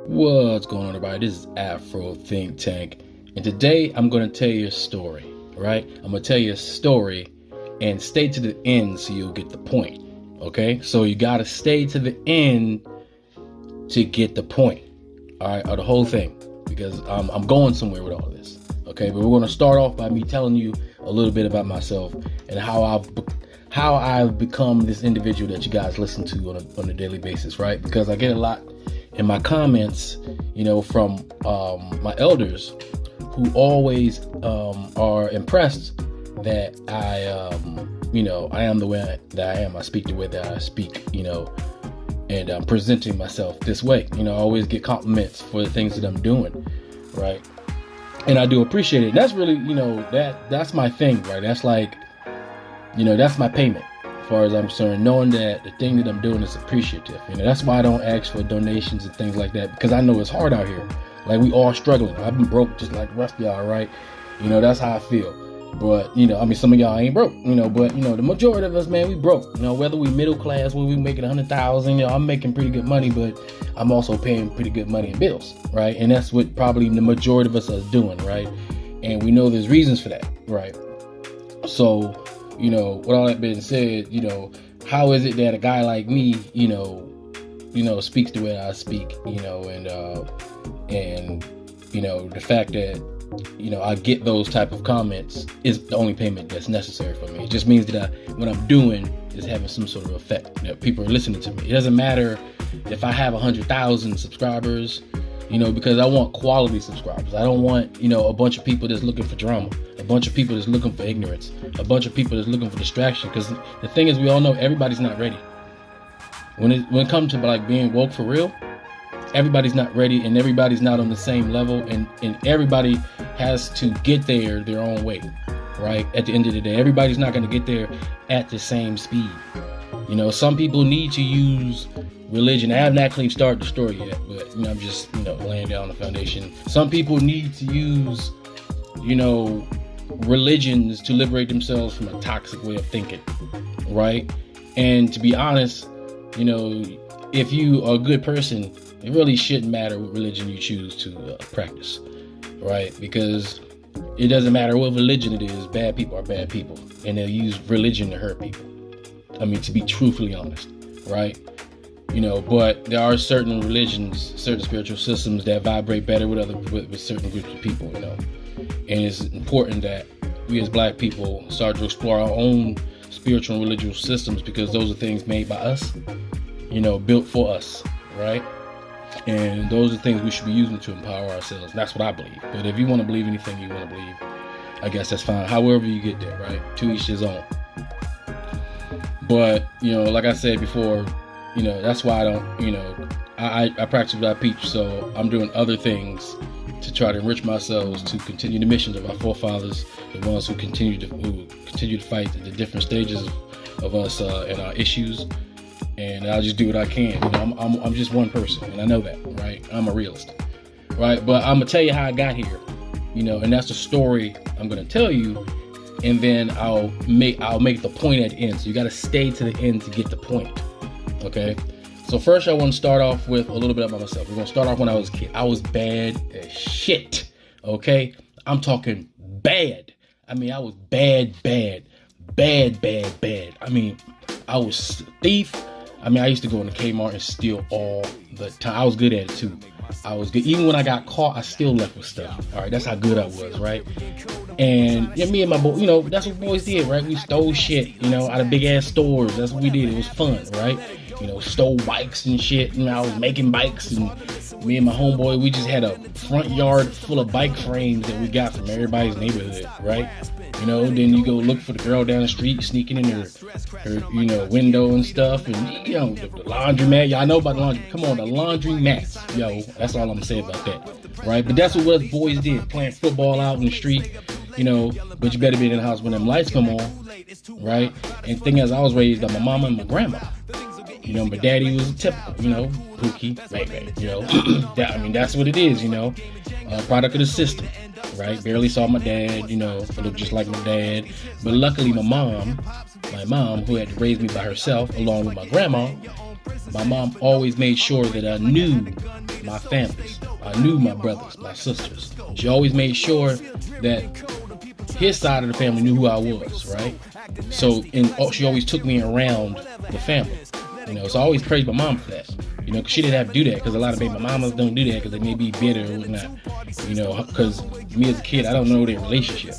What's going on, everybody? This is Afro Think, and today I'm going to tell you a story, right? I'm going to tell you a story and stay to the end so you'll get the point, okay? So you got to stay to the end to get the point, all right, or the whole thing, because I'm going somewhere with all this, okay? But we're going to start off by me telling you a little bit about myself and how I've become this individual that you guys listen to on a daily basis, right? Because I get a lot in my comments, from my elders who always are impressed that I am the way that I am. I speak the way that I speak, and I'm presenting myself this way. I always get compliments for the things that I'm doing, right? And I do appreciate it. And that's really, that's my thing, right? That's like, that's my payment. As far as I'm concerned, knowing that the thing that I'm doing is appreciative. That's why I don't ask for donations and things like that, because I know it's hard out here. Like, we all struggling. I've been broke just like the rest of y'all, right? That's how I feel. But, some of y'all ain't broke, but, the majority of us, man, we broke. Whether we middle class, whether we making 100,000, I'm making pretty good money, but I'm also paying pretty good money in bills, right? And that's what probably the majority of us are doing, right? And we know there's reasons for that, right? So, with all that being said, how is it that a guy like me, speaks the way I speak, and the fact that, I get those type of comments is the only payment that's necessary for me. It just means that what I'm doing is having some sort of effect, that people are listening to me. It doesn't matter if I have 100,000 subscribers, because I want quality subscribers. I don't want, a bunch of people that's looking for drama, a bunch of people that's looking for ignorance, a bunch of people that's looking for distraction. Because the thing is, we all know everybody's not ready. When it comes to like being woke for real, everybody's not ready, and everybody's not on the same level, and everybody has to get there their own way, right? At the end of the day, everybody's not going to get there at the same speed. Some people need to use religion. I haven't actually started the story yet, but I'm just laying down the foundation. Some people need to use religions to liberate themselves from a toxic way of thinking, right? And to be honest, if you are a good person, it really shouldn't matter what religion you choose to practice, right? Because it doesn't matter what religion it is. Bad people are bad people, and they'll use religion to hurt people. To be truthfully honest, right? But there are certain religions, certain spiritual systems that vibrate better with certain groups of people, and it's important that we as Black people start to explore our own spiritual and religious systems, because those are things made by us, built for us, right? And those are things we should be using to empower ourselves. That's what I believe. But if you want to believe anything you want to believe, I guess that's fine. However you get there, right? To each his own. But, like I said before, that's why I don't, I practice what I preach. So I'm doing other things to try to enrich myself, to continue the missions of our forefathers, the ones who continue to fight the different stages of us and our issues. And I'll just do what I can. I'm just one person, and I know that, right? I'm a realist, right? But I'm gonna tell you how I got here, and that's the story I'm gonna tell you, and then I'll make the point at the end. So you got to stay to the end to get the point, okay? So first, I want to start off with a little bit about myself. We're gonna start off when I was a kid. I was bad as shit, okay? I'm talking bad. I was bad. I was a thief. I used to go into Kmart and steal all the time. I was good at it too. I was good. Even when I got caught, I still left with stuff. All right, that's how good I was, right? And me and my boy, that's what boys did, right? We stole shit, out of big ass stores. That's what we did. It was fun, right? Stole bikes and shit. I was making bikes, and me and my homeboy, we just had a front yard full of bike frames that we got from everybody's neighborhood, right? Then you go look for the girl down the street sneaking in her window and stuff, and the laundromat. Y'all know about the laundry. Come on, the laundromats, that's all I'm gonna say about that, right? But that's what us boys did, playing football out in the street, but you better be in the house when them lights come on, right? And the thing is, I was raised by my mama and my grandma. My daddy was a typical, pookie, right, that's what it is, product of the system, right? Barely saw my dad, looked just like my dad. But luckily my mom, who had to raise me by herself, along with my grandma, My mom always made sure that I knew my families. I knew my brothers, my sisters. She always made sure that his side of the family knew who I was, right? So, she always took me around the family. So I always praise my mom for that. Because she didn't have to do that. Because a lot of baby mamas don't do that because they may be bitter or whatnot. Because me as a kid, I don't know their relationship,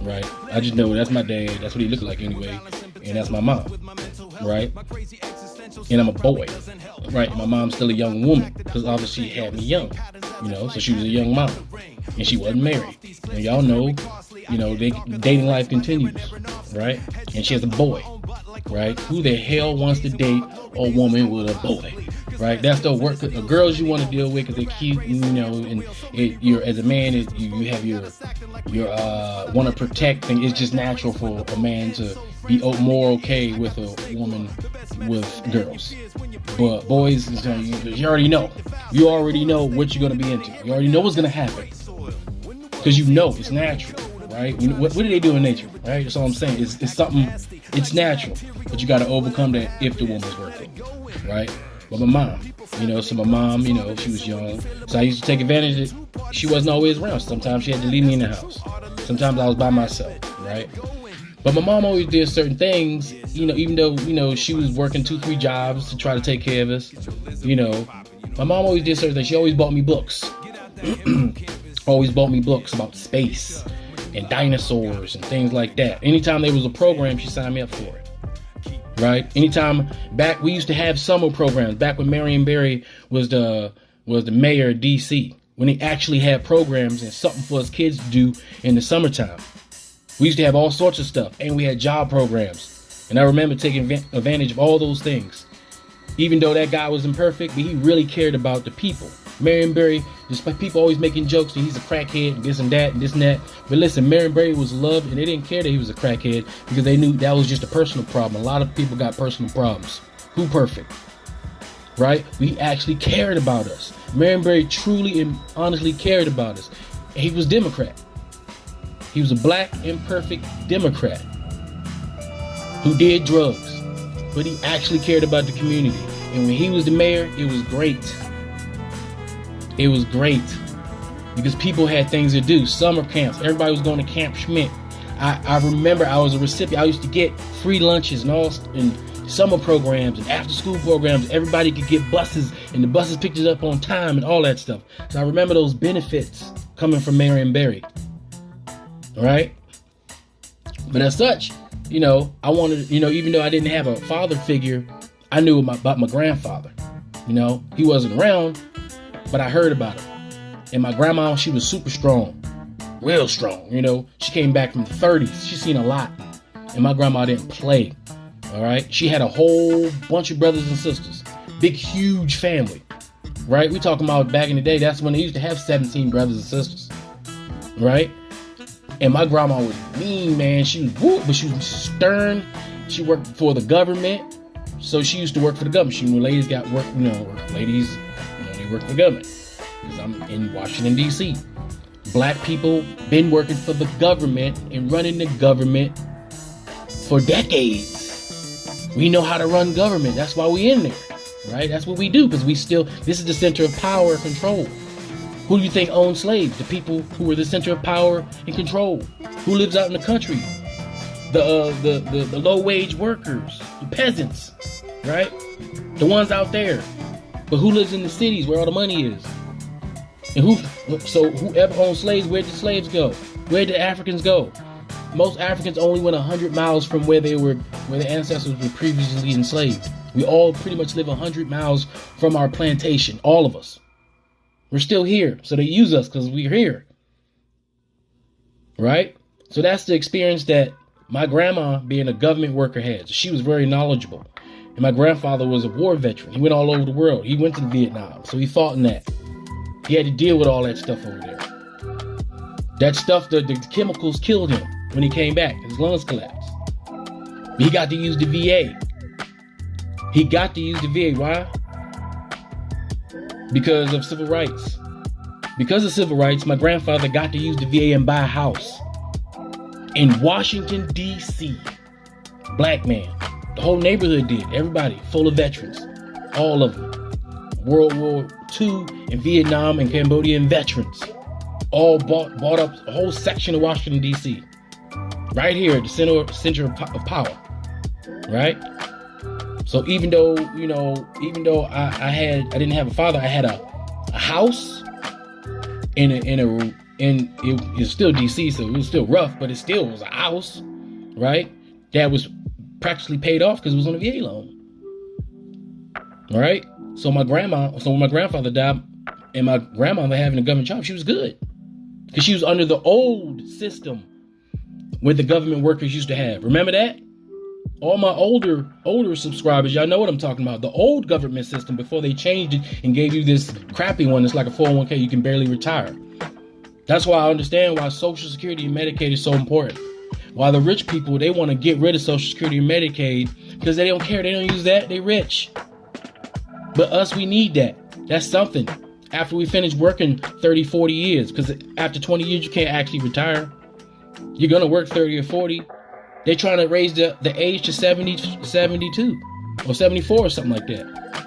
right? I just know that's my dad. That's what he looked like anyway, and that's my mom, right? And I'm a boy, right? And my mom's still a young woman because obviously she had me young, so she was a young mom, and she wasn't married. And y'all know, dating life continues, right? And she has a boy, right? Who the hell wants to date a woman with a boy? Right, that's the work. The girls you want to deal with because they're cute, and you're as a man, you have your want to protect thing. It's just natural for a man to be more okay with a woman with girls. But boys, you already know. You already know what you're gonna be into. You already know what's gonna happen because it's natural, right? What do they do in nature, right? That's all I'm saying. It's something. It's natural, but you got to overcome that if the woman's worth it, right? But my mom, so my mom, she was young. So I used to take advantage of it. She wasn't always around. Sometimes she had to leave me in the house. Sometimes I was by myself, right? But my mom always did certain things, even though, she was working 2-3 jobs to try to take care of us. My mom always did certain things. She always bought me books. Always bought me books about space and dinosaurs and things like that. Anytime there was a program, she signed me up for it. Right? Anytime back, we used to have summer programs back when Marion Barry was the mayor of DC, when he actually had programs and something for us kids to do in the summertime. We used to have all sorts of stuff, and we had job programs. And I remember taking advantage of all those things. Even though that guy was imperfect, but he really cared about the people. Marion Barry, despite people always making jokes that he's a crackhead and this and that and this and that. But listen, Marion Barry was loved, and they didn't care that he was a crackhead because they knew that was just a personal problem. A lot of people got personal problems. Who perfect? Right? We actually cared about us. Marion Barry truly and honestly cared about us. And he was Democrat. He was a black, imperfect Democrat who did drugs. But he actually cared about the community. And when he was the mayor, it was great. It was great because people had things to do. Summer camps. Everybody was going to Camp Schmidt. I remember I was a recipient. I used to get free lunches and summer programs and after school programs. Everybody could get buses and the buses picked it up on time and all that stuff. So I remember those benefits coming from Marion Barry. All right. But as such, I wanted, even though I didn't have a father figure, I knew about my grandfather. He wasn't around, but I heard about him. And my grandma, she was super strong, real strong. She came back from the 30s. She's seen a lot. And my grandma didn't play. All right. She had a whole bunch of brothers and sisters, big, huge family. Right. We talking about back in the day. That's when they used to have 17 brothers and sisters. Right. And my grandma was mean, man. She was whoop, but she was stern. She worked for the government. So she used to work for the government. When ladies got work, ladies, they work for the government. Because I'm in Washington, D.C. Black people been working for the government and running the government for decades. We know how to run government. That's why we in there, right? That's what we do because this is the center of power and control. Who do you think owned slaves? The people who were the center of power and control. Who lives out in the country? The low-wage workers, the peasants, right? The ones out there. But who lives in the cities where all the money is? And whoever owned slaves, where did slaves go? Where did Africans go? Most Africans only went 100 miles from where their ancestors were previously enslaved. We all pretty much live 100 miles from our plantation, all of us. We're still here, so they use us because we're here. Right? So that's the experience that my grandma, being a government worker, had. So she was very knowledgeable. And my grandfather was a war veteran. He went all over the world. He went to Vietnam, so he fought in that. He had to deal with all that stuff over there. That stuff, the chemicals killed him when he came back. His lungs collapsed. But he got to use the VA. He got to use the VA. Why? Because of civil rights. Because of civil rights, my grandfather got to use the VA and buy a house in Washington, D.C. Black man. The whole neighborhood did. Everybody full of veterans. All of them. World War II and Vietnam and Cambodian veterans all bought up a whole section of Washington, D.C. Right here at the center of power. Right? So even though I didn't have a father, I had a house and it was still DC, so it was still rough, but it still was a house, right? That was practically paid off because it was on a VA loan. All right. So when my grandfather died and my grandmother having a government job, she was good because she was under the old system where the government workers used to have. Remember that? All my older subscribers, y'all know what I'm talking about. The old government system before they changed it and gave you this crappy one that's like a 401k, you can barely retire. That's why I understand why Social Security and Medicaid is so important. Why the rich people, they want to get rid of Social Security and Medicaid because they don't care. They don't use that. They rich. But us, we need that. That's something. After we finish working 30, 40 years, because after 20 years, you can't actually retire. You're going to work 30 or 40. They're trying to raise the age to 70, 72 or 74 or something like that.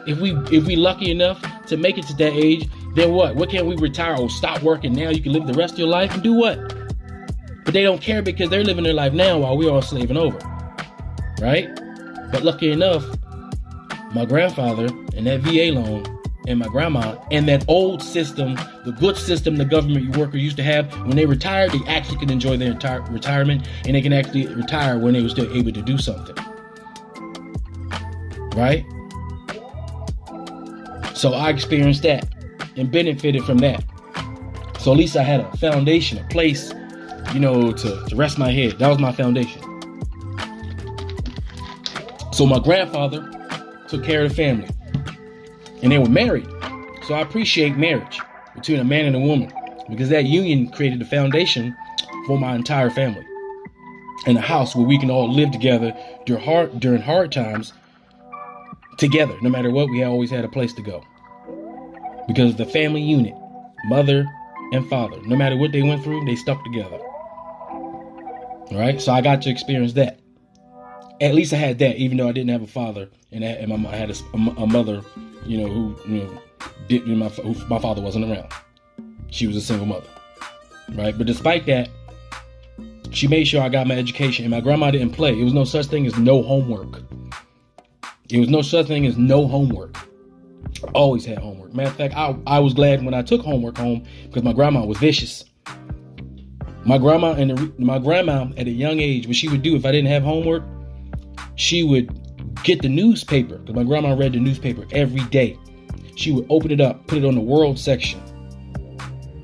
If we lucky enough to make it to that age, then what? What can we retire or stop working now? You can live the rest of your life and do what? But they don't care because they're living their life now while we're all slaving over. Right? But lucky enough, my grandfather and that VA loan and my grandma and that old system, the good system the government workers used to have, when they retired, they actually could enjoy their entire retirement and they can actually retire when they were still able to do something. Right? So I experienced that and benefited from that. So at least I had a foundation, a place, to rest my head. That was my foundation. So my grandfather took care of the family. And they were married. So I appreciate marriage between a man and a woman because that union created the foundation for my entire family. And a house where we can all live together during hard times together. No matter what, we always had a place to go. Because the family unit, mother and father, no matter what they went through, they stuck together. All right. So I got to experience that. At least I had that, even though I didn't have a father and I had a mother, my father wasn't around. She was a single mother, right? But despite that, she made sure I got my education, and my grandma didn't play. It was no such thing as no homework. It was no such thing as no homework. I always had homework. Matter of fact, I was glad when I took homework home because my grandma was vicious. My grandma at a young age, what she would do if I didn't have homework, she would get the newspaper, because my grandma read the newspaper every day. She would open it up, put it on the world section,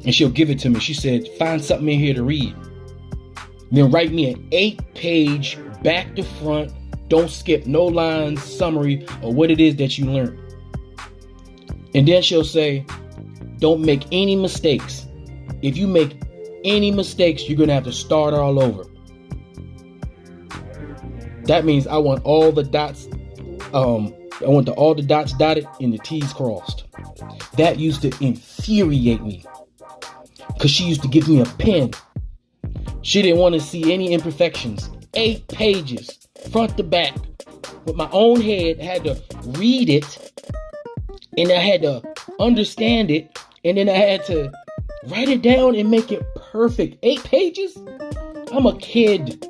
and she'll give it to me. She said, find something in here to read. Then write me an 8-page, back to front, don't skip no lines, summary of what it is that you learned. And then she'll say, don't make any mistakes. If you make any mistakes, you're going to have to start all over. That means I want all the dots. I want all the dots dotted and the T's crossed. That used to infuriate me because she used to give me a pen. She didn't want to see any imperfections. 8 pages, front to back, with my own head. I had to read it, and I had to understand it, and then I had to write it down and make it perfect. 8 pages? I'm a kid.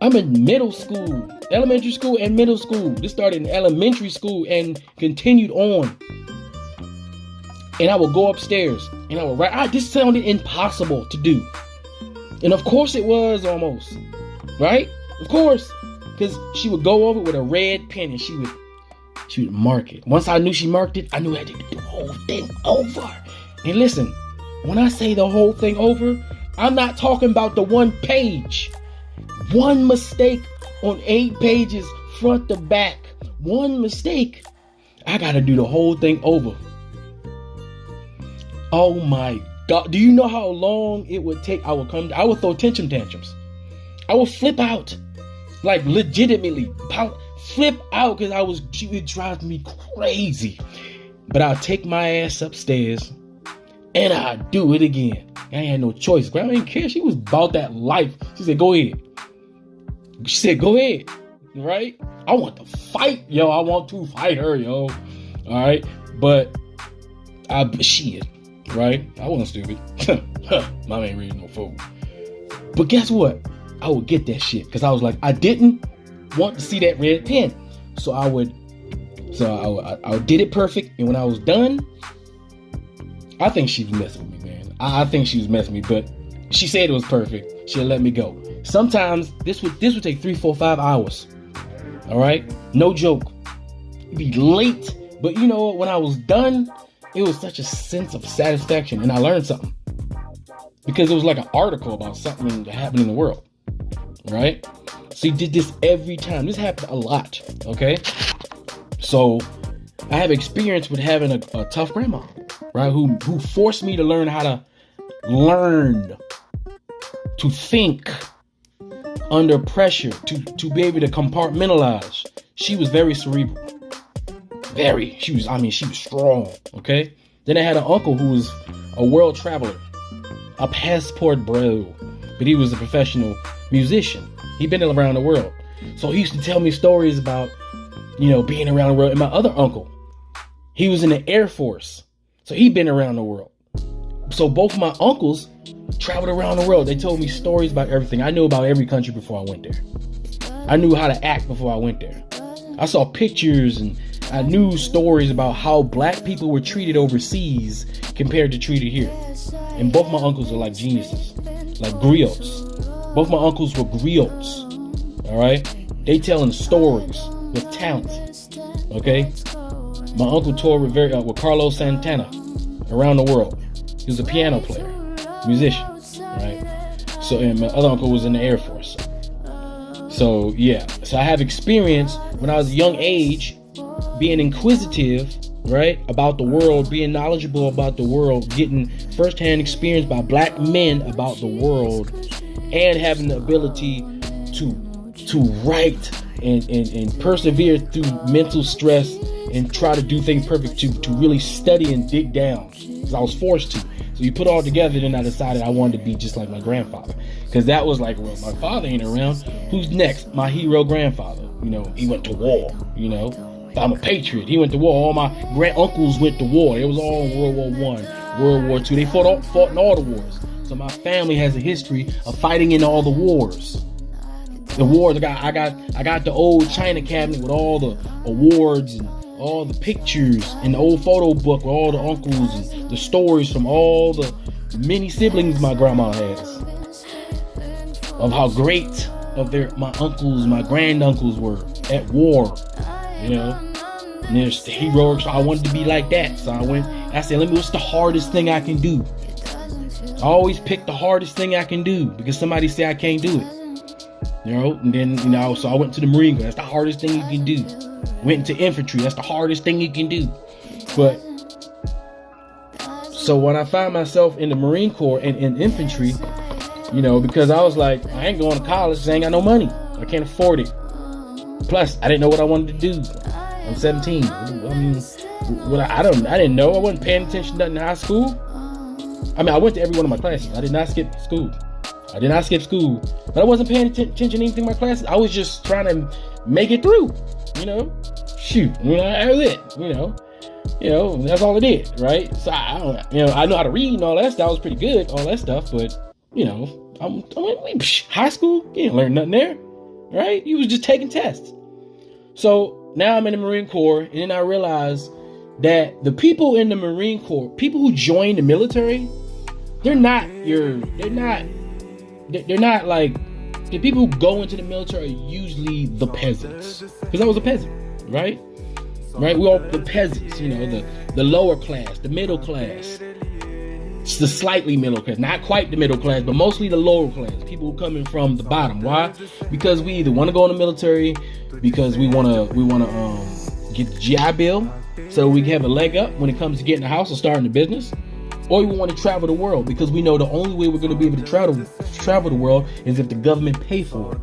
I'm in middle school, elementary school and middle school. This started in elementary school and continued on. And I would go upstairs and I would write. This sounded impossible to do. And of course it was almost. Right? Of course. Because she would go over with a red pen and she would mark it. Once I knew she marked it, I knew I had to do the whole thing over. And listen, when I say the whole thing over, I'm not talking about the one page. One mistake on 8 pages, front to back. One mistake. I got to do the whole thing over. Oh my God. Do you know how long it would take? I would throw tantrums. I would flip out. Like legitimately flip out because she would drive me crazy. But I'll take my ass upstairs and I'll do it again. I ain't had no choice. Grandma didn't care. She was about that life. She said, go ahead. She said, go ahead. Right? I want to fight, yo. I want to fight her, yo. All right, but shit, right? I wasn't stupid. Mom ain't really no fool. But guess what? I would get that shit because I was like, I didn't want to see that red pen, so I did it perfect. And when I was done, I think she was messing with me, man. I think she was messing with me, but she said it was perfect. She'll let me go. Sometimes this would take 3, 4, 5 hours. All right, no joke. It'd be late, but you know what? When I was done, it was such a sense of satisfaction, and I learned something because it was like an article about something that happened in the world. Right? So he did this every time. This happened a lot. Okay, so I have experience with having a tough grandma, right? Who forced me to learn how to think under pressure, to be able to compartmentalize. She was very cerebral. She was strong, okay? Then I had an uncle who was a world traveler, a passport bro, but he was a professional musician. He'd been around the world. So he used to tell me stories about, being around the world. And my other uncle, he was in the Air Force. So he'd been around the world. So both my uncles traveled around the world. They told me stories about everything. I knew about every country before I went there. I knew how to act before I went there. I saw pictures and I knew stories about how black people were treated overseas compared to treated here. And both my uncles are like geniuses, like griots. Both my uncles were griots. All right, they telling stories with talent. Okay, my uncle toured with Carlos Santana around the world. He was a piano player, musician, right? So, and my other uncle was in the Air Force. So yeah, so I have experience when I was a young age, being inquisitive, right, about the world, being knowledgeable about the world, getting firsthand experience by black men about the world, and having the ability to write and persevere through mental stress and try to do things perfect, to really study and dig down, because I was forced to. So you put it all together, then I decided I wanted to be just like my grandfather, because that was like, well, my father ain't around, who's next? My hero grandfather. He went to war. I'm a patriot. He went to war. All my grand uncles went to war. It was all in World War I, World War II. They fought in all the wars. So my family has a history of fighting in all the wars. The wars. I got the old China cabinet with all the awards and all the pictures and the old photo book with all the uncles and the stories from all the many siblings my grandma has, of how great my uncles, my granduncles were at war. And there's the heroic. So I wanted to be like that. So I said, what's the hardest thing I can do? I always pick the hardest thing I can do because somebody say I can't do it. And then, so I went to the Marine Corps. That's the hardest thing you can do. Went into infantry. That's the hardest thing you can do. But so when I found myself in the Marine Corps and in infantry, because I was like, I ain't going to college because I ain't got no money. I can't afford it. Plus, I didn't know what I wanted to do. I'm 17. I didn't know. I wasn't paying attention to nothing in high school. I went to every one of my classes. I did not skip school. But I wasn't paying attention to anything in my classes. I was just trying to make it through. Shoot. That was it. That's all it did, right? So I know how to read and all that stuff. I was pretty good, all that stuff. But high school, you didn't learn nothing there, right? You was just taking tests. So now I'm in the Marine Corps, and then I realized that the people in the Marine Corps, people who join the military, they're not like the people who go into the military are usually the peasants. Because I was a peasant, right? Right? We all the peasants, the lower class, the middle class. It's the slightly middle class, not quite the middle class, but mostly the lower class. People who coming from the bottom. Why? Because we either want to go in the military because we want to get the GI Bill so we can have a leg up when it comes to getting a house or starting a business, or we want to travel the world because we know the only way we're going to be able to travel the world is if the government pay for it.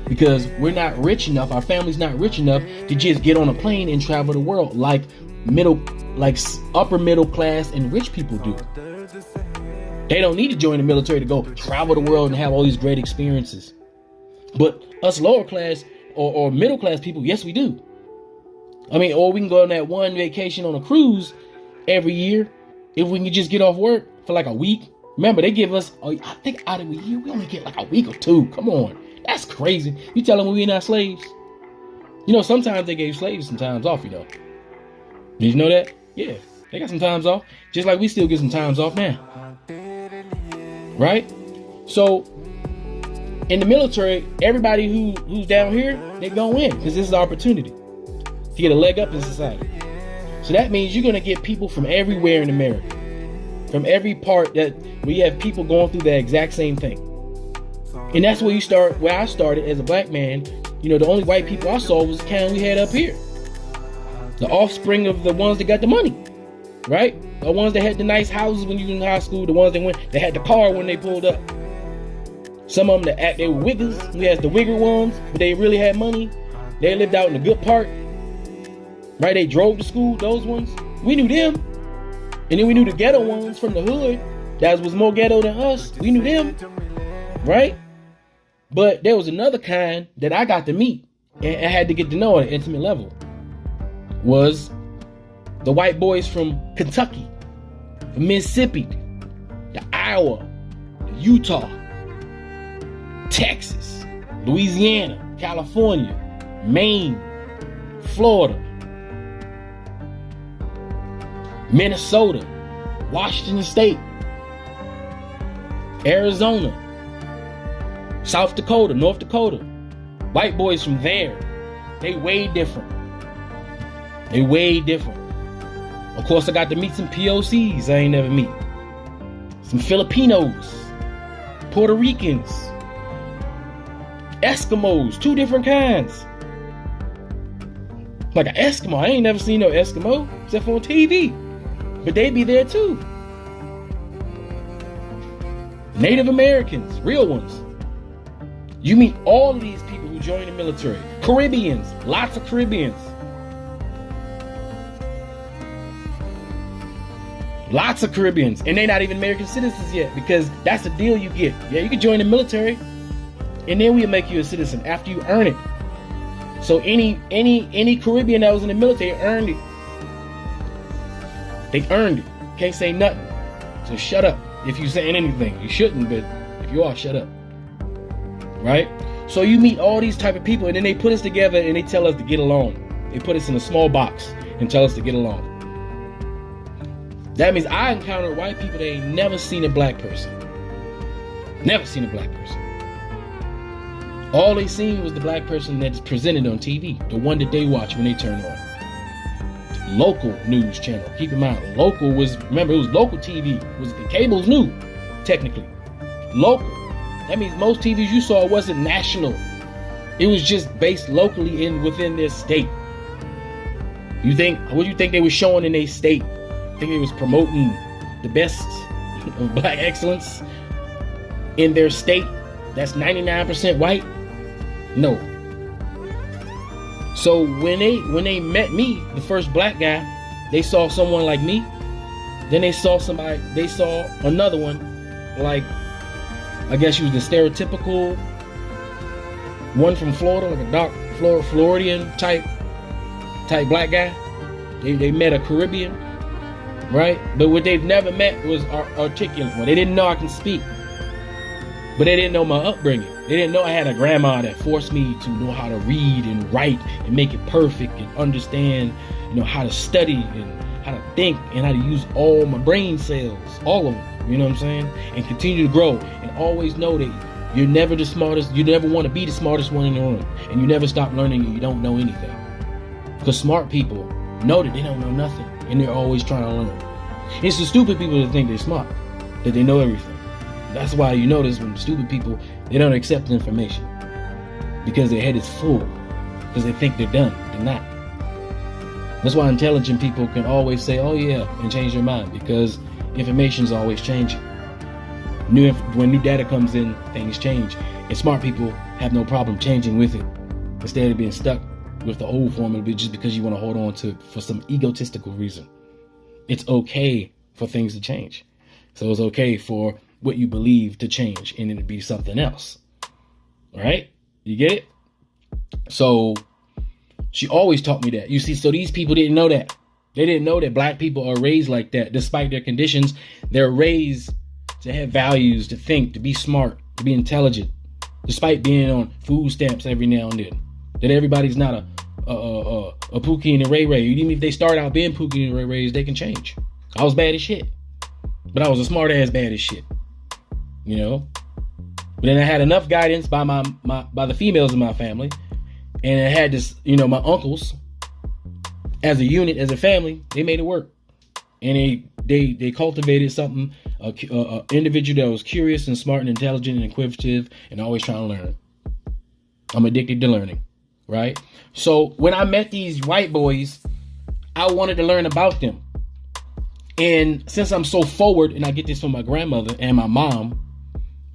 Because we're not rich enough, our family's not rich enough to just get on a plane and travel the world like upper middle class and rich people do. They don't need to join the military to go travel the world and have all these great experiences. But us lower class, or middle class people, yes, we do. I mean, or we can go on that one vacation on a cruise every year if we can just get off work for like a week. Remember, they give us, I think out of a year, we only get like a week or two. Come on. That's crazy. You tell them we're not slaves? You know, sometimes they gave slaves some times off, you know. Did you know that? Yeah, they got some times off. Just like we still get some times off now. Right? So, in the military, everybody who's down here, they go in because this is an opportunity to get a leg up in society. So that means you're going to get people from everywhere in America. From every part that we have people going through the exact same thing. And that's where you start, where I started as a black man. You know, the only white people I saw was the kind we had up here. The offspring of the ones that got the money, right? The ones that had the nice houses when you were in high school. The ones that had the car when they pulled up. Some of them they were wiggers. We had the wigger ones, but they really had money. They lived out in the good part, right? They drove to school, those ones. We knew them. And then we knew the ghetto ones from the hood that was more ghetto than us. We knew them, right? But there was another kind that I got to meet and I had to get to know at an intimate level. Was the white boys from Kentucky, from Mississippi, the Iowa, the Utah, Texas, Louisiana, California, Maine, Florida, Minnesota, Washington State, Arizona, South Dakota, North Dakota. White boys from there, they way different. They way different. Of course, I got to meet some POCs I ain't never meet. Some Filipinos, Puerto Ricans, Eskimos, two different kinds. Like an Eskimo, I ain't never seen no Eskimo except for on TV. But they be there too. Native Americans, real ones. You meet all of these people who join the military. Caribbeans, lots of Caribbeans. Lots of Caribbeans. And they're not even American citizens yet, because that's the deal you get. Yeah, you can join the military, and then we'll make you a citizen after you earn it. So any Caribbean that was in the military earned it. They earned it. Can't say nothing. So shut up if you're saying anything. You shouldn't, but if you are, shut up. Right? So you meet all these type of people, and then they put us together and they tell us to get along. They put us in a small box and tell us to get along. That means I encountered white people that ain't never seen a black person. Never seen a black person. All they seen was the black person that's presented on TV, the one that they watch when they turn on. Local news channel. Keep in mind, local was, remember, it was local TV. It was cable's new, technically. Local. That means most TVs you saw wasn't national. It was just based locally within their state. What do you think they were showing in their state? Think they was promoting the best of black excellence in their state that's 99% white? No. So when they met me, the first black guy, they saw someone like me. Then they saw another one, like, I guess she was the stereotypical one from Florida, like a dark Floridian type black guy. They met a Caribbean, right? But what they've never met was articulate one. They didn't know I can speak, but they didn't know my upbringing. They didn't know I had a grandma that forced me to know how to read and write and make it perfect and understand, how to study and how to think and how to use all my brain cells, all of them. You know what I'm saying? And continue to grow and always know that you're never the smartest. You never want to be the smartest one in the room, and you never stop learning and you don't know anything. Because smart people know that they don't know nothing, and they're always trying to learn. It's the stupid people that think they're smart, that they know everything. That's why you notice when stupid people, they don't accept information because their head is full, because they think they're done. They're not. That's why intelligent people can always say, "Oh yeah," and change their mind, because information's always changing. When new data comes in, things change, and smart people have no problem changing with it instead of being stuck with the old formula just because you want to hold on to for some egotistical reason. It's okay for things to change. So it's okay for what you believe to change and it to be something else. All right? You get it? So she always taught me that. You see, so these people didn't know that. They didn't know that black people are raised like that. Despite their conditions, they're raised to have values, to think, to be smart, to be intelligent, despite being on food stamps every now and then. That everybody's not a Pookie and a Ray Ray. Even if they start out being Pookie and Ray Rays, they can change. I was bad as shit, but I was a smart ass bad as shit, you know. But then I had enough guidance by by the females in my family, and I had this, you know, my uncles as a unit, as a family. They made it work, and they cultivated something, individual that was curious and smart and intelligent and inquisitive and always trying to learn. I'm addicted to learning, right? So when I met these white boys, I wanted to learn about them. And since I'm so forward, and I get this from my grandmother and my mom,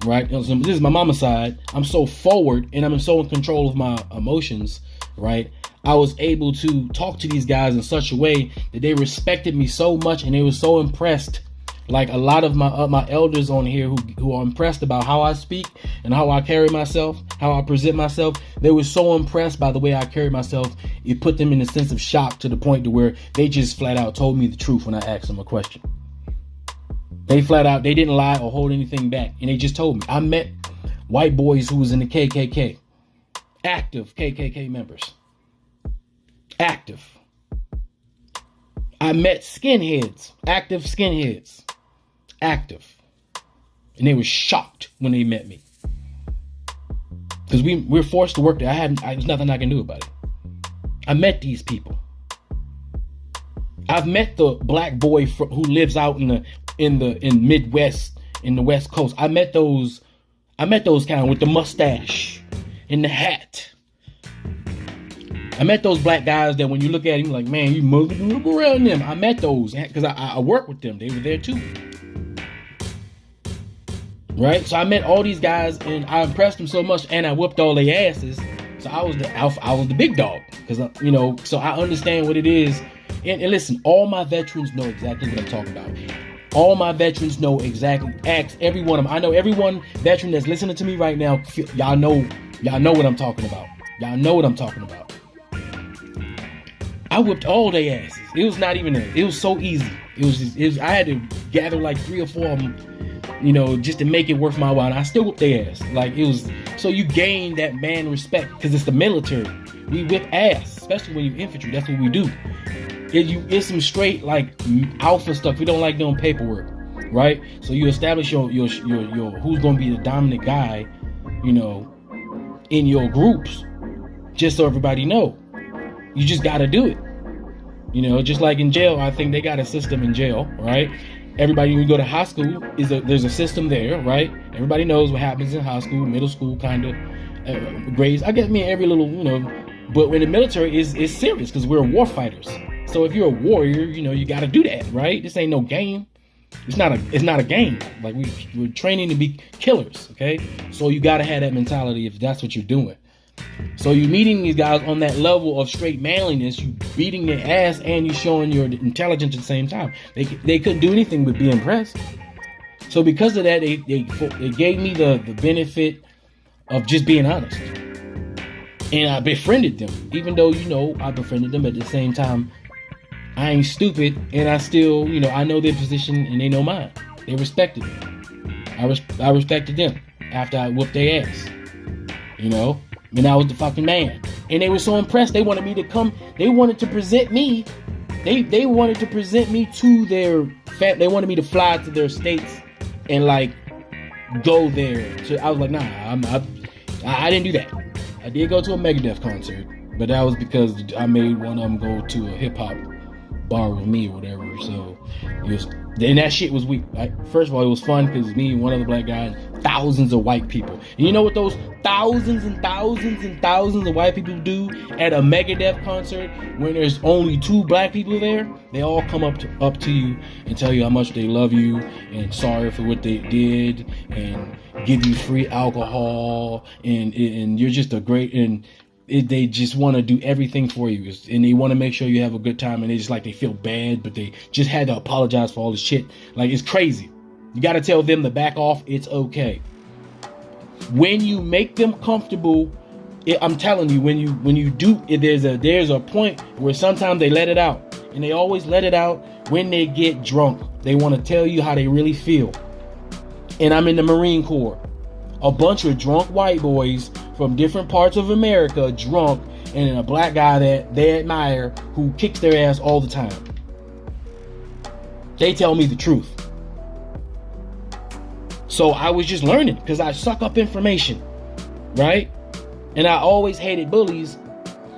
right? This is my mama's side. I'm so forward and I'm so in control of my emotions, right? I was able to talk to these guys in such a way that they respected me so much, and they were so impressed. Like a lot of my elders on here who are impressed about how I speak and how I carry myself, how I present myself. They were so impressed by the way I carry myself. It put them in a sense of shock to the point to where they just flat out told me the truth when I asked them a question. They flat out, they didn't lie or hold anything back. And they just told me. I met white boys who was in the KKK. Active KKK members. Active. I met skinheads. Active skinheads. Active. And they were shocked when they met me. Because we're forced to work there. There's nothing I can do about it. I met these people. I've met the black boy who lives out in Midwest, in the West Coast. I met those kind of with the mustache and the hat. I met those black guys that when you look at him, like, man, you must look around them. I met those because I work with them. They were there too. Right? So I met all these guys and I impressed them so much, and I whooped all their asses. So I was the alpha, I was the big dog. Because, you know, so I understand what it is. And listen, all my veterans know exactly what I'm talking about. All my veterans know exactly. Ask every one of them. I know every one veteran that's listening to me right now. Y'all know what I'm talking about. Y'all know what I'm talking about. I whipped all their asses. It was not even it was so easy. I had to gather like 3 or 4 of them, you know, just to make it worth my while. And I still whipped their ass. Like, it was, so you gain that man respect because it's the military. We whip ass, especially when you're infantry. That's what we do. It's some straight like alpha stuff. We don't like doing paperwork, right? So you establish your who's going to be the dominant guy, you know, in your groups, just so everybody know. You just got to do it. You know, just like in jail, I think they got a system in jail, right? Everybody, when you go to high school, there's a system there, right? Everybody knows what happens in high school, middle school, kind of grades. I guess every little, you know, but when the military is serious because we're war fighters. So if you're a warrior, you know, you got to do that, right? This ain't no game. It's not a game. Like we're training to be killers, okay? So you got to have that mentality if that's what you're doing. So you're meeting these guys on that level of straight manliness. You beating their ass and you showing your intelligence at the same time. They couldn't do anything but be impressed. So because of that, they gave me the benefit of just being honest. And I befriended them, even though, you know, I befriended them at the same time. I ain't stupid, and I still, you know, I know their position and they know mine. They respected me. I respected them after I whooped their ass. You know, and I was the fucking man. And they were so impressed. They wanted me to come. They wanted to present me. They wanted to present me to their family. They wanted me to fly to their states and like go there. So I was like, nah, I didn't do that. I did go to a Megadeth concert, but that was because I made one of them go to a hip hop bar with me or whatever. So and that shit was weak. Like, first of all, it was fun because me and one other black guy, thousands of white people. And you know what those thousands and thousands and thousands of white people do at a Megadeth concert when there's only 2 black people there? They all come up to you and tell you how much they love you and sorry for what they did and give you free alcohol and you're just a great they just want to do everything for you, and they want to make sure you have a good time, and they feel bad, but they just had to apologize for all this shit. Like, it's crazy. You got to tell them to back off. It's okay. When you make them comfortable I'm telling you, when you do, there's a point where sometimes they let it out, and they always let it out when they get drunk. They want to tell you how they really feel. And I'm in the Marine Corps. A bunch of drunk white boys from different parts of America, drunk, and then a black guy that they admire who kicks their ass all the time. They tell me the truth. So I was just learning because I suck up information, right? And I always hated bullies.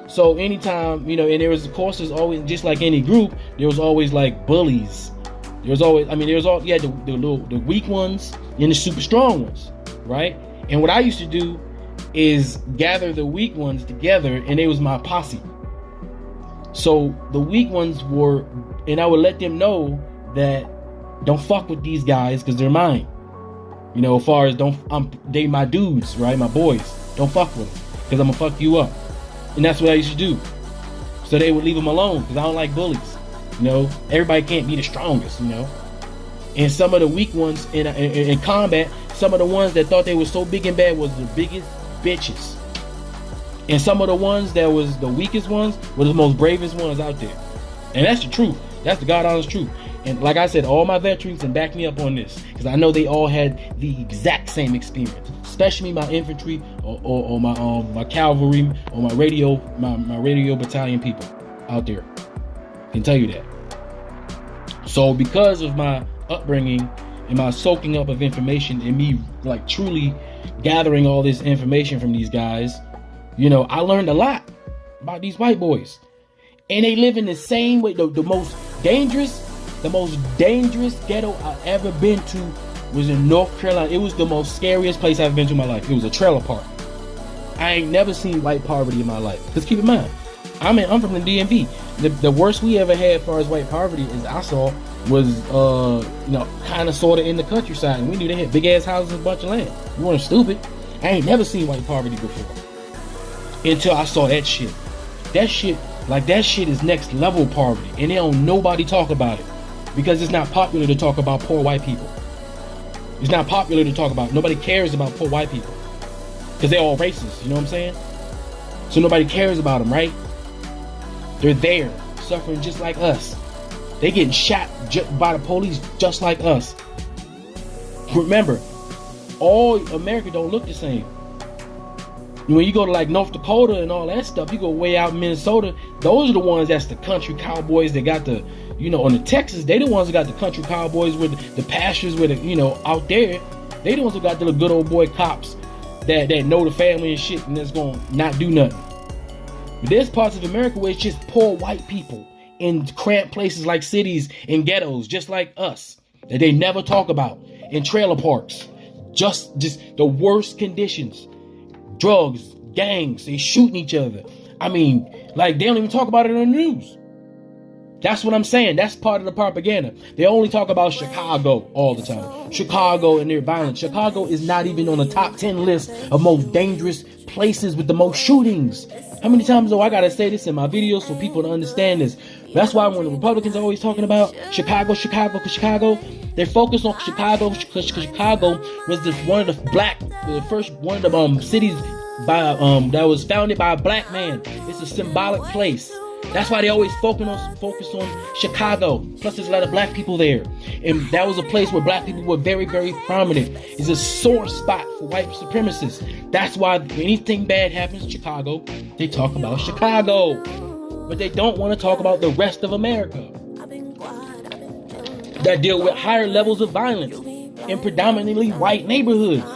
So anytime, and there was, of course, there's always, just like any group, there was always like bullies. There was always, you had the weak ones and the super strong ones, right? And what I used to do is gather the weak ones together, and it was my posse. So the weak ones were, and I would let them know that don't fuck with these guys because they're mine. As far as they my dudes, right? My boys. Don't fuck with them because I'm gonna fuck you up. And that's what I used to do. So they would leave them alone because I don't like bullies. Everybody can't be the strongest, And some of the weak ones in combat, some of the ones that thought they were so big and bad was the biggest bitches. And some of the ones that was the weakest ones were the most bravest ones out there. And that's the truth. That's the God honest truth. And like I said, all my veterans can back me up on this because I know they all had the exact same experience, especially my infantry or my cavalry or my radio battalion people out there. I can tell you that. So because of my upbringing and my soaking up of information and me like truly gathering all this information from these guys, I learned a lot about these white boys. And they live in the same way. The most dangerous ghetto I've ever been to was in North Carolina. It was the most scariest place I've been to in my life. It was a trailer park. I ain't never seen white poverty in my life. Because keep in mind, I'm from the DMV. The worst we ever had as far as white poverty is I saw was kind of sort of in the countryside, and we knew they had big ass houses and a bunch of land. We weren't stupid. I ain't never seen white poverty before until I saw that shit. That shit is next level poverty, and they don't nobody talk about it because it's not popular to talk about poor white people. It's not popular to talk about. Nobody cares about poor white people because they're all racist. You know what I'm saying? So nobody cares about them, right? They're there, suffering just like us. They getting shot by the police just like us. Remember, all America don't look the same. When you go to like North Dakota and all that stuff, you go way out in Minnesota, those are the ones that's the country cowboys that got the, on the Texas, they the ones that got the country cowboys with the pastures with the, out there. They the ones who got the good old boy cops that know the family and shit and that's gonna not do nothing. But there's parts of America where it's just poor white people in cramped places like cities and ghettos, just like us, that they never talk about, in trailer parks. Just the worst conditions. Drugs, gangs, they shooting each other. I mean, like, they don't even talk about it on the news. That's what I'm saying. That's part of the propaganda. They only talk about Chicago all the time. Chicago and their violence. Chicago is not even on the top 10 list of most dangerous places with the most shootings. How many times do I gotta say this in my videos so people to understand this? That's why when the Republicans are always talking about Chicago, they focus on Chicago because Chicago was one of the first one of the cities that was founded by a black man. It's a symbolic place. That's why they always focus on Chicago. Plus, there's a lot of black people there, and that was a place where black people were very, very prominent. It's a sore spot for white supremacists. That's why when anything bad happens in Chicago, they talk about Chicago, but they don't want to talk about the rest of America that deal with higher levels of violence in predominantly white neighborhoods,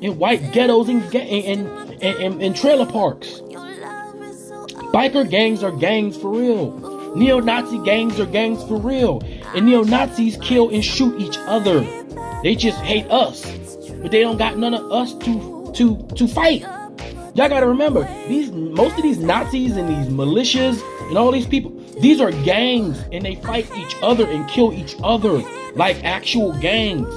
in white ghettos and trailer parks. Biker gangs are gangs for real. Neo-Nazi gangs are gangs for real. And neo-Nazis kill and shoot each other. They just hate us. But they don't got none of us to fight. Y'all gotta remember, most of these Nazis and these militias and all these people, these are gangs, and they fight each other and kill each other like actual gangs.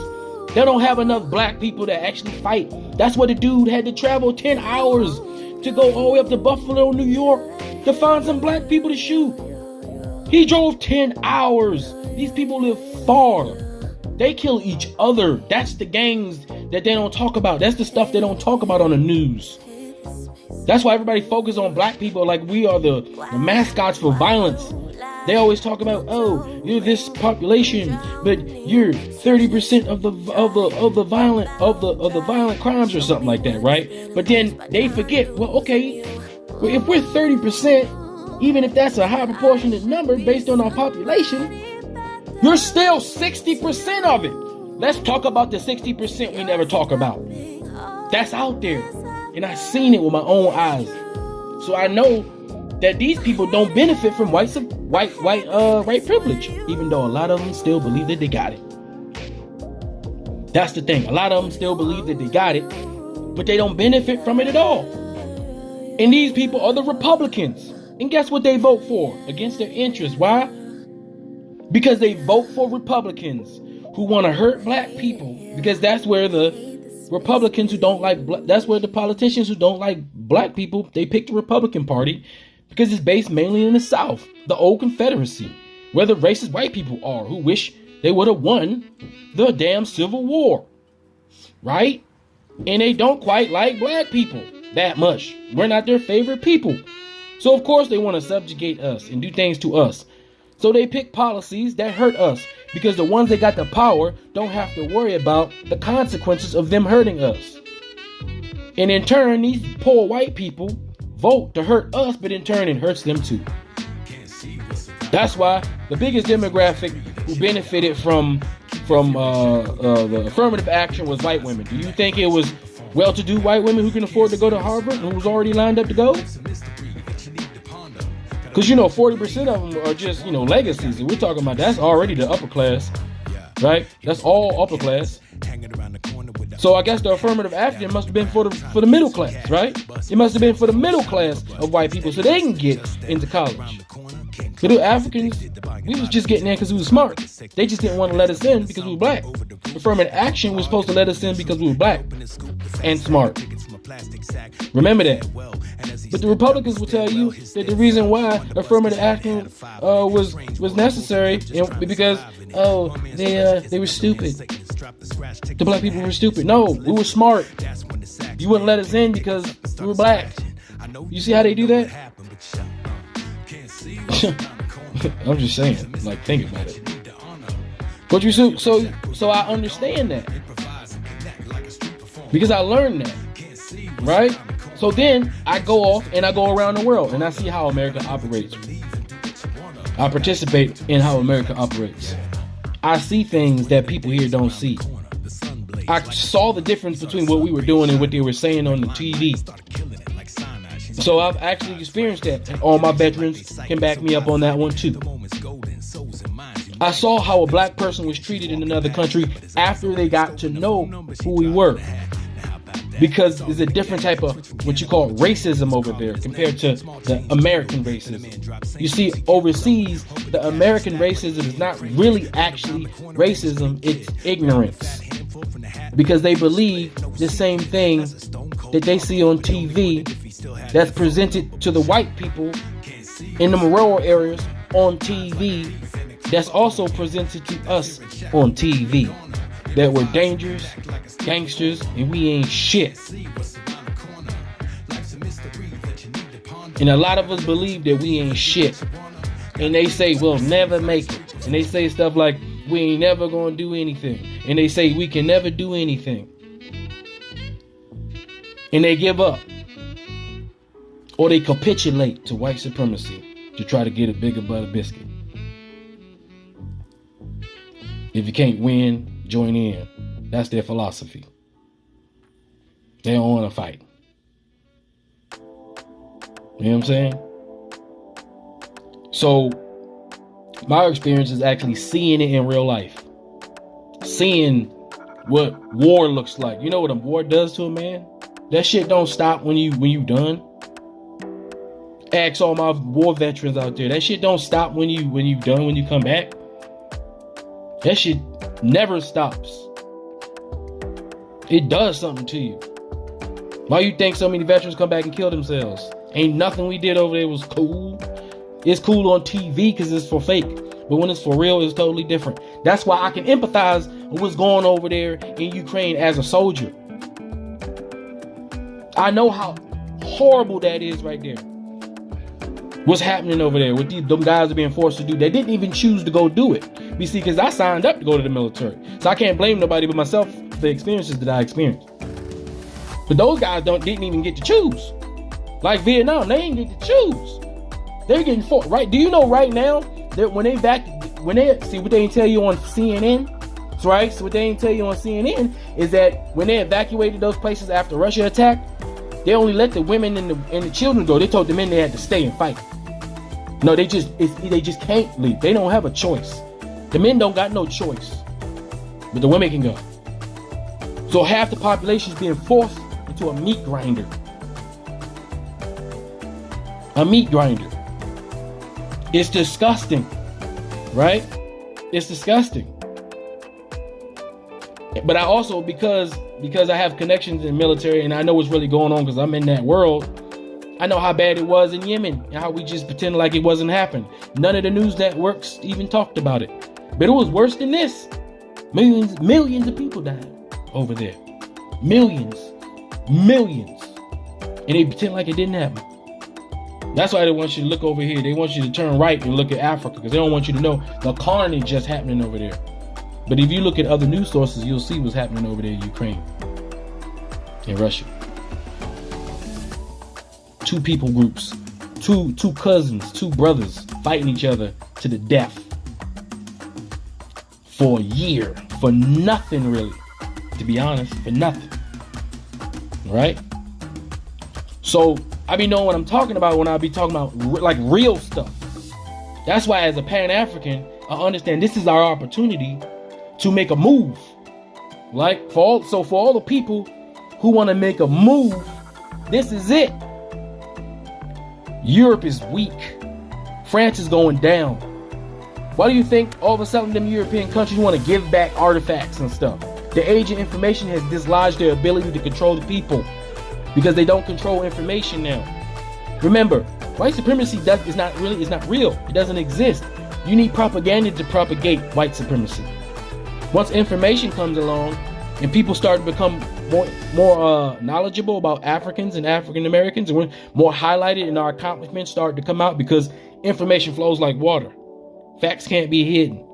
They don't have enough black people to actually fight. That's why the dude had to travel 10 hours to go all the way up to Buffalo, New York to find some black people to shoot. He drove 10 hours. These people live far. They kill each other. That's the gangs that they don't talk about. That's the stuff they don't talk about on the news. That's why everybody focuses on black people like we are the mascots for violence. They always talk about, oh, you're this population, but you're 30% of the violent crimes or something like that, right? But then they forget, well, okay, well, if we're 30%, even if that's a high proportionate number based on our population, you're still 60% of it. Let's talk about the 60% we never talk about. That's out there, and I've seen it with my own eyes. So I know that these people don't benefit from white privilege, even though a lot of them still believe that they got it. That's the thing. A lot of them still believe that they got it, but they don't benefit from it at all. And these people are the Republicans. And guess what they vote for? Against their interests. Why? Because they vote for Republicans who want to hurt black people. Because that's where the Republicans who don't like that's where the politicians who don't like black people, they pick the Republican Party. Because it's based mainly in the South, the old Confederacy, where the racist white people are who wish they would have won the damn Civil War, right? And they don't quite like black people that much. We're not their favorite people. So of course they want to subjugate us and do things to us. So they pick policies that hurt us because the ones that got the power don't have to worry about the consequences of them hurting us. And in turn, these poor white people vote to hurt us, but in turn it hurts them too. That's why the biggest demographic who benefited from the affirmative action was white women. Do you think it was well-to-do white women who can afford to go to Harvard and who was already lined up to go? Because 40% of them are just legacies. And we're talking about that's already the upper class, right? That's all upper class. So I guess the affirmative action must have been for the middle class, right? It must have been for the middle class of white people so they can get into college. But the Africans, we was just getting in because we were smart. They just didn't want to let us in because we were black. Affirmative action was supposed to let us in because we were black and smart. Remember that. But the Republicans will tell you that the reason why affirmative action was necessary because they were stupid. The black people were stupid. No, we were smart. You wouldn't let us in because we were black. You see how they do that? I'm just saying. Like, think about it. But so I understand that because I learned that, right? So then I go off and I go around the world and I see how America operates. I participate in how America operates. I see things that people here don't see. I saw the difference between what we were doing and what they were saying on the TV. So I've actually experienced that, and all my veterans can back me up on that one too. I saw how a black person was treated in another country after they got to know who we were. Because there's a different type of what you call racism over there compared to the American racism. You see, overseas, the American racism is not really actually racism, it's ignorance. Because they believe the same thing that they see on TV that's presented to the white people in the rural areas on TV that's also presented to us on TV. That we're dangerous, gangsters, and we ain't shit. And a lot of us believe that we ain't shit. And they say we'll never make it. And they say stuff like, we ain't never gonna do anything. And they say we can never do anything. And they give up. Or they capitulate to white supremacy to try to get a bigger butter biscuit. If you can't win, join in. That's their philosophy. They don't want to fight. You know what I'm saying? So, my experience is actually seeing it in real life. Seeing what war looks like. You know what a war does to a man? That shit don't stop when you done. Ask all my war veterans out there. That shit don't stop when you done, when you come back. That shit never stops. It does something to you. Why you think so many veterans come back and kill themselves? Ain't nothing we did over there was cool. It's cool on TV because it's for fake. But when it's for real, it's totally different. That's why I can empathize with what's going over there in Ukraine as a soldier. I know how horrible that is right there. What's happening over there? What them guys are being forced to do? They didn't even choose to go do it. You see, because I signed up to go to the military. So I can't blame nobody but myself for the experiences that I experienced. But those guys didn't even get to choose. Like Vietnam, they ain't get to choose. They're getting forced, right? Do you know right now that when they see what they ain't tell you on CNN? That's right. So what they ain't tell you on CNN is that when they evacuated those places after Russia attacked, they only let the women and the children go. They told the men they had to stay and fight. No, they just can't leave. They don't have a choice. The men don't got no choice, but the women can go. So half the population is being forced into a meat grinder. A meat grinder. It's disgusting, right? It's disgusting. But I also, because I have connections in the military and I know what's really going on because I'm in that world, I know how bad it was in Yemen and how we just pretended like it wasn't happening. None of the news networks even talked about it. But it was worse than this. Millions of people died over there. Millions. And they pretend like it didn't happen. That's why they want you to look over here. They want you to turn right and look at Africa because they don't want you to know the carnage that's happening over there. But if you look at other news sources, you'll see what's happening over there in Ukraine and Russia. Two people groups, two cousins, two brothers fighting each other to the death for a year, for nothing really, to be honest, for nothing, right? So I be knowing what I'm talking about when I be talking about like real stuff. That's why as a Pan-African, I understand this is our opportunity to make a move. Like for all the people who want to make a move, this is it. Europe is weak. France is going down. Why do you think all of a sudden them European countries want to give back artifacts and stuff? The age of information has dislodged their ability to control the people because they don't control information now. Remember, white supremacy is not real. It doesn't exist. You need propaganda to propagate white supremacy. Once information comes along and people start to become more knowledgeable about Africans and African Americans, and we're more highlighted and our accomplishments start to come out because information flows like water. Facts can't be hidden.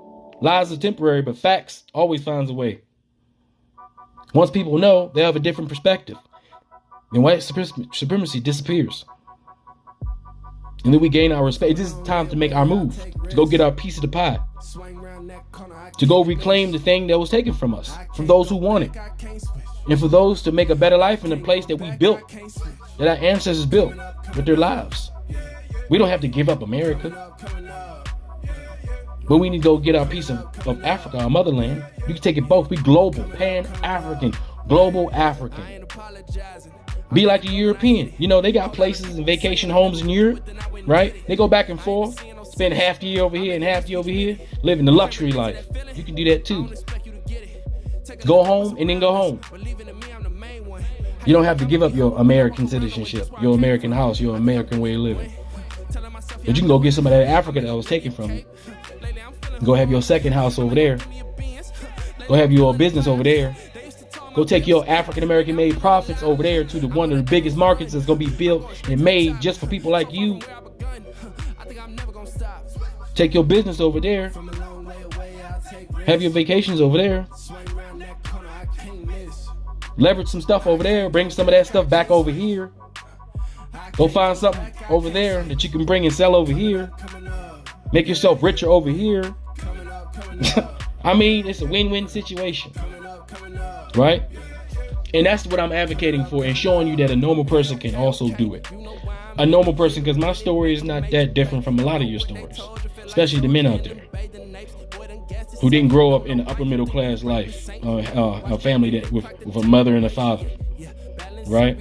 Lies are temporary, but facts always finds a way. Once people know, they have a different perspective. Then white supremacy disappears. And then we gain our respect. This is time to make our move, to go get our piece of the pie, to go reclaim the thing that was taken from us, from those who want it, and for those to make a better life in a place that we built, that our ancestors built with their lives. We don't have to give up America, but we need to go get our piece of Africa, our motherland. You can take it both. Be global, Pan-African, global African. Be like the European. You know, they got places and vacation homes in Europe, right? They go back and forth, spend half the year over here and half the year over here, living the luxury life. You can do that too. Go home and then go home. You don't have to give up your American citizenship, your American house, your American way of living. But you can go get some of that Africa that was taken from you. Go have your second house over there. Go have your business over there. Go take your African-American made profits over there to one of the biggest markets that's going to be built and made just for people like you. Take your business over there. Have your vacations over there. Leverage some stuff over there. Bring some of that stuff back over here. Go find something over there that you can bring and sell over here. Make yourself richer over here. I mean, it's a win-win situation. Right? And that's what I'm advocating for and showing you that a normal person can also do it. A normal person, because my story is not that different from a lot of your stories, especially the men out there who didn't grow up in an upper middle class life, a family that with a mother and a father, right?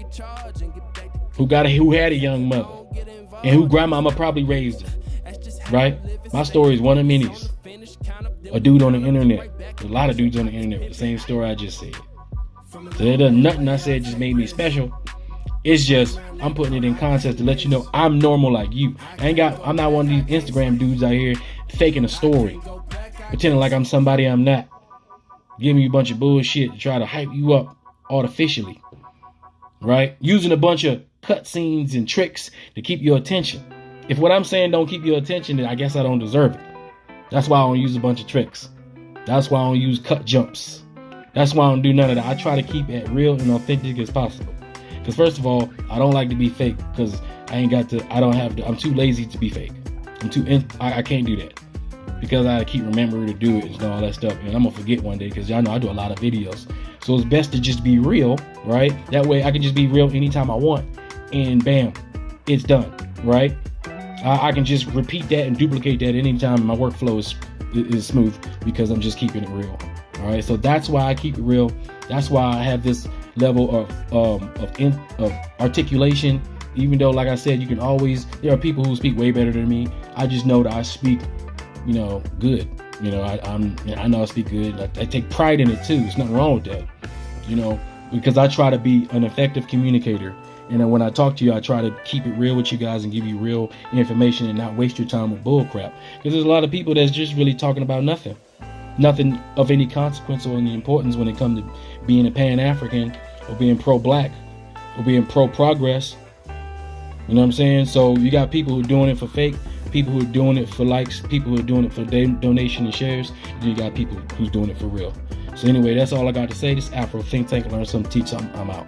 Who had a young mother and who grandmama probably raised her, right? My story is one of many. A dude on the internet. A lot of dudes on the internet with the same story I just said. So there's nothing I said just made me special. It's just I'm putting it in context to let you know I'm normal like you. I'm not one of these Instagram dudes out here faking a story, pretending like I'm somebody I'm not, giving you a bunch of bullshit to try to hype you up artificially, right? Using a bunch of cutscenes and tricks to keep your attention. If what I'm saying don't keep your attention, then I guess I don't deserve it. That's why I don't use a bunch of tricks. That's why I don't use cut jumps. That's why I don't do none of that. I try to keep it real and authentic as possible. Because first of all, I don't like to be fake because I'm too lazy to be fake. I can't do that. Because I keep remembering to do it and all that stuff. And I'm going to forget one day because y'all know I do a lot of videos. So it's best to just be real, right? That way I can just be real anytime I want. And bam, it's done, right? I can just repeat that and duplicate that anytime. My workflow is smooth because I'm just keeping it real. All right, so that's why I keep it real. That's why I have this level of articulation. Even though, like I said, there are people who speak way better than me. I just know that I speak, good. I know I speak good. I take pride in it too. There's nothing wrong with that. Because I try to be an effective communicator. And then when I talk to you, I try to keep it real with you guys and give you real information and not waste your time with bull crap. Because there's a lot of people that's just really talking about nothing of any consequence or any importance when it comes to being a Pan-African or being pro-black or being pro-progress. You know what I'm saying? So you got people who are doing it for fake, people who are doing it for likes, people who are doing it for donation and shares, and you got people who's doing it for real. So anyway, that's all I got to say. This is Afro Think Tank. Learn something, teach something. I'm out.